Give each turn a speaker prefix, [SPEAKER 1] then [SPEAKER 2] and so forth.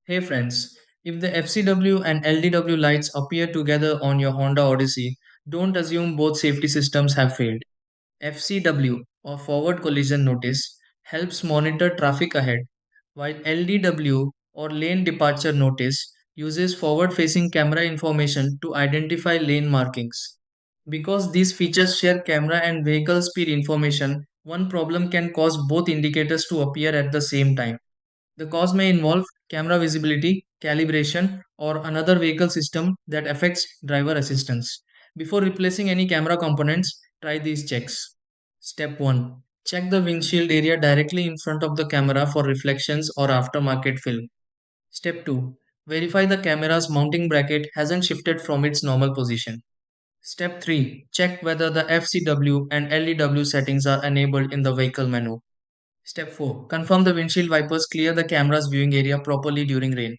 [SPEAKER 1] Hey friends, if the FCW and LDW lights appear together on your Honda Odyssey, don't assume both safety systems have failed. FCW or Forward Collision Notice helps monitor traffic ahead, while LDW or Lane Departure Notice uses forward facing camera information to identify lane markings. Because these features share camera and vehicle speed information, one problem can cause both indicators to appear at the same time. The cause may involve camera visibility, calibration, or another vehicle system that affects driver assistance. Before replacing any camera components, try these checks. Step 1. Check the windshield area directly in front of the camera for reflections or aftermarket film. Step 2. Verify the camera's mounting bracket hasn't shifted from its normal position. Step 3. Check whether the FCW and LEW settings are enabled in the vehicle menu. Step 4. Confirm the windshield wipers clear the camera's viewing area properly during rain.